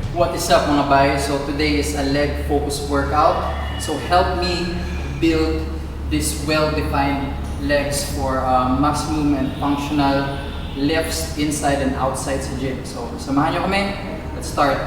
What is up mga bay? So today is a leg focus workout. So help me build this well-defined legs for maximum and functional lifts inside and outside sa gym. So samahan nyo kami. Let's start.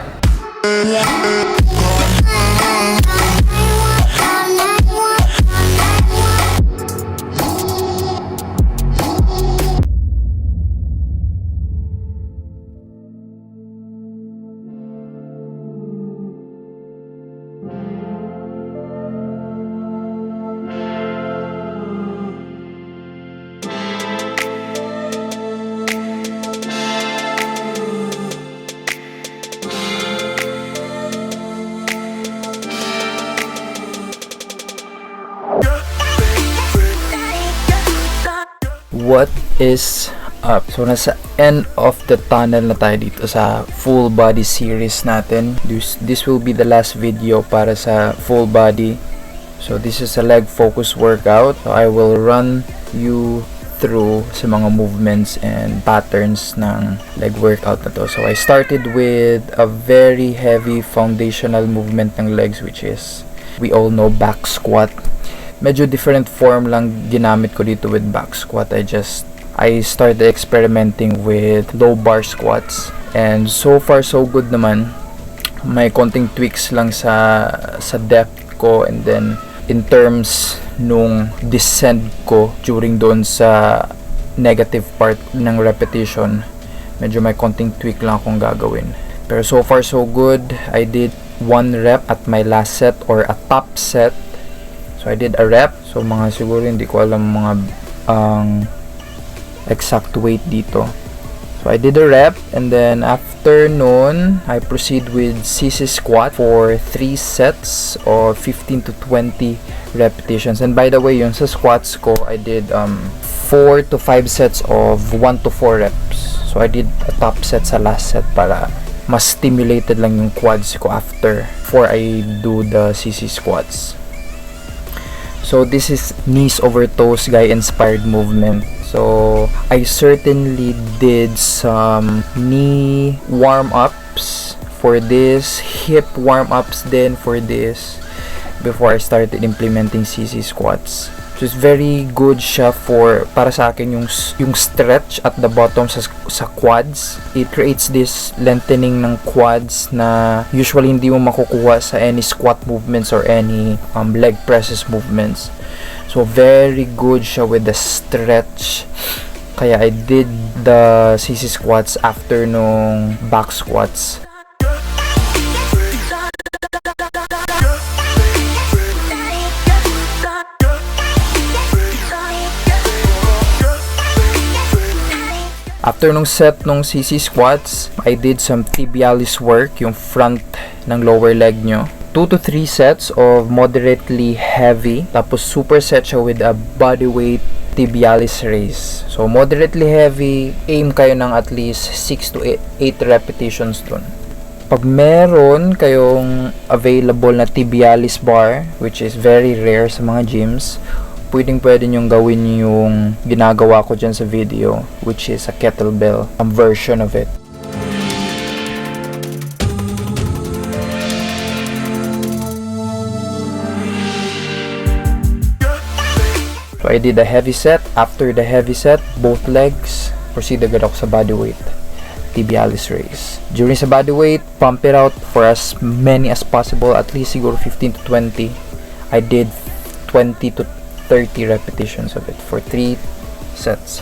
What is up? So nasa end of the tunnel na tayo dito sa full body series natin. This will be the last video para sa full body. So this is a leg focus workout. So I will run you through sa mga movements and patterns ng leg workout na to. So I started with a very heavy foundational movement ng legs, which is, we all know, back squat. Medyo different form lang ginamit ko dito with back squat. I started experimenting with low bar squats, and so far so good naman. May konting tweaks lang sa depth ko, and then in terms nung descent ko during doon sa negative part ng repetition, medyo may konting tweak lang akong gagawin. Pero so far so good. I did 1 rep at my last set, or a top set. So I did a rep. So mga siguro hindi ko alam mga exact weight dito. So I did a rep, and then after nun, I proceed with CC squat for 3 sets of 15 to 20 repetitions. And by the way, yung sa squats ko, I did 4 to 5 sets of 1 to 4 reps. So I did a top set sa last set para mas stimulated lang yung quads ko before I do the CC squats. So this is knees over toes guy inspired movement. So I certainly did some knee warm-ups for this, hip warm-ups then for this, before I started implementing CC squats. So it's very good siya para sa akin yung stretch at the bottom sa quads. It creates this lengthening ng quads na usually hindi mo makukuha sa any squat movements or any leg presses movements. So very good siya with the stretch. Kaya I did the CC squats after nung back squats. After nung set nung CC squats, I did some Tibialis work, yung front ng lower leg nyo. 2 to 3 sets of moderately heavy, tapos super set siya with a bodyweight Tibialis raise. So moderately heavy, aim kayo ng at least 6 to 8 repetitions dun. Pag meron kayong available na Tibialis bar, which is very rare sa mga gyms, pwede nyong gawin yung ginagawa ko dyan sa video, which is a kettlebell version of it. So I did a heavy set. After the heavy set, both legs, proceed agad ako sa bodyweight Tibialis raise. During sa bodyweight, pump it out for as many as possible, at least siguro 15 to 20. I did 20 to 30 repetitions of it for 3 sets.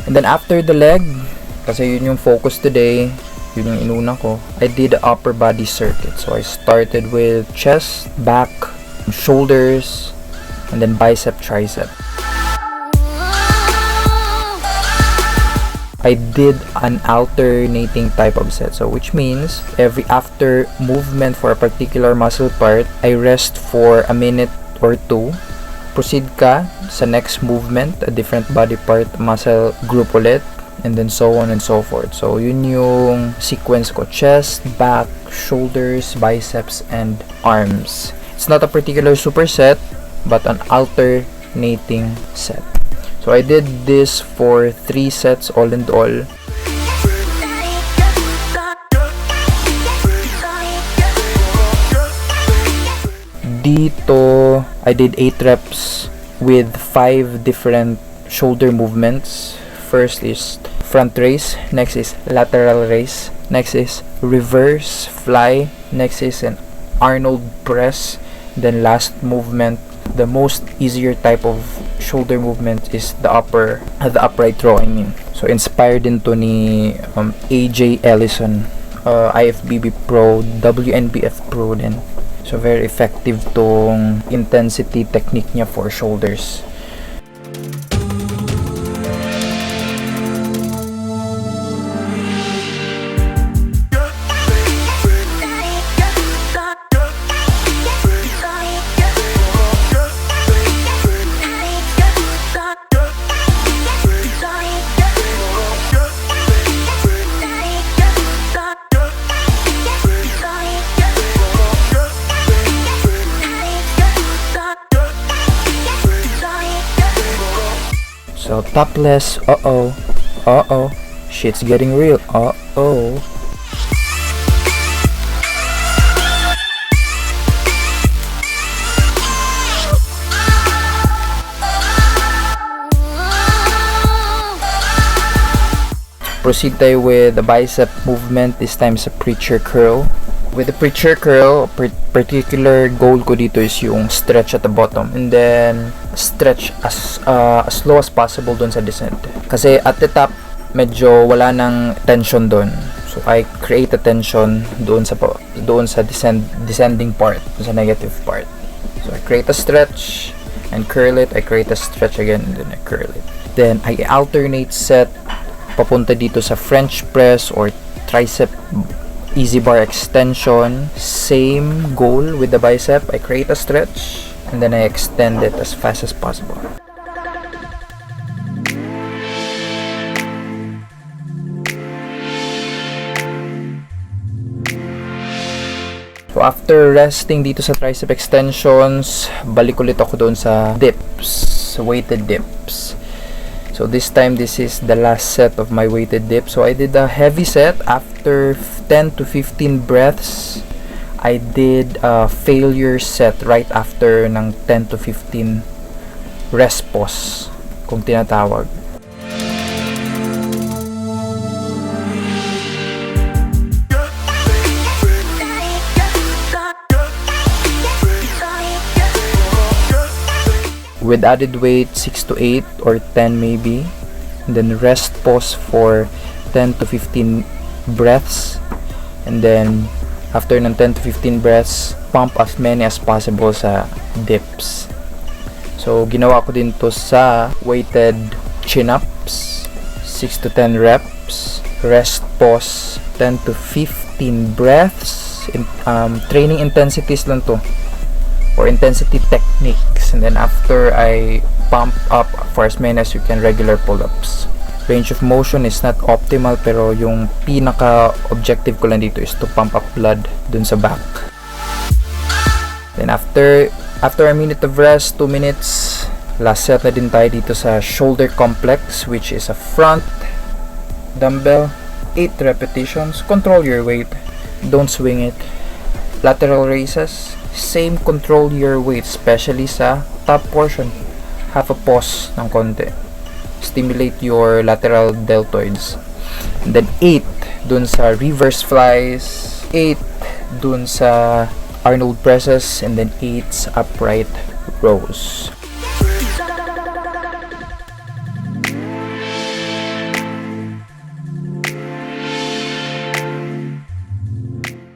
And then after the leg, kasi yun yung focus today, yun yung inuna ko, I did the upper body circuit. So I started with chest, back, shoulders, and then bicep, tricep. I did an alternating type of set. So which means every after movement for a particular muscle part, I rest for a minute or 2. Proceed ka sa next movement, a different body part, muscle group ulit, and then so on and so forth. So yun yung sequence ko: chest, back, shoulders, biceps, and arms. It's not a particular superset, but an alternating set. So I did this for 3 sets all in all. Dito, I did 8 reps with 5 different shoulder movements. First is front raise, next is lateral raise, next is reverse fly, next is an Arnold press, then last movement, the most easier type of shoulder movement is the upright row, I mean. So inspired din to ni AJ Ellison, IFBB Pro, WNBF Pro din. So very effective tong intensity technique niya for shoulders. So topless, shit's getting real, Proceed tayo with the bicep movement, this time sa preacher curl. With the preacher curl, particular goal ko dito is yung stretch at the bottom, and then stretch as low as possible dun sa descent. Kasi at the top, medyo wala nang tension dun. So I create a tension doon sa descending part, dun sa negative part. So I create a stretch and curl it, I create a stretch again, and then I curl it. Then I alternate set papunta dito sa French press or tricep easy bar extension. Same goal with the bicep. I create a stretch and then I extend it as fast as possible. So after resting dito sa tricep extensions, balik ulit ako doon sa dips, weighted dips. So this time, this is the last set of my weighted dip. So I did a heavy set. After 10 to 15 breaths, I did a failure set right after ng 10 to 15 rest pause, kung tinatawag. With added weight 6 to 8 or 10 maybe, and then rest pause for 10 to 15 breaths, and then after ng 10 to 15 breaths, pump as many as possible sa dips. So ginawa ko din to sa weighted chin-ups, 6 to 10 reps, rest pause 10 to 15 breaths, training intensities lang to, or intensity techniques, and then after I pump up for as many as you can, regular pull-ups. Range of motion is not optimal, pero yung pinaka objective ko lang dito is to pump up blood dun sa back. Then after a minute of rest, 2 minutes, last set na din tayo dito sa shoulder complex, which is a front dumbbell, 8 repetitions. Control your weight, don't swing it. Lateral raises, same, control your weight, especially sa top portion. Have a pause ng konti, stimulate your lateral deltoids. And then 8 dun sa reverse flies, 8 dun sa Arnold presses, and then 8 sa upright rows.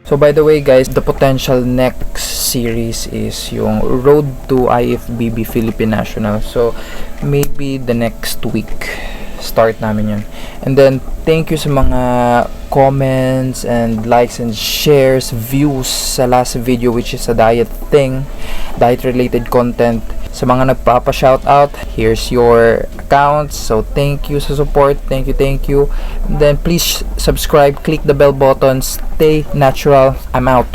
So by the way guys, the potential next series is yung Road to IFBB Philippine National. So maybe the next week start namin yun. And then thank you sa mga comments and likes and shares, views sa last video, which is a diet related content. Sa mga nagpapa-shoutout, here's your accounts. So thank you sa support, thank you. And then please subscribe, click the bell button, stay natural. I'm out.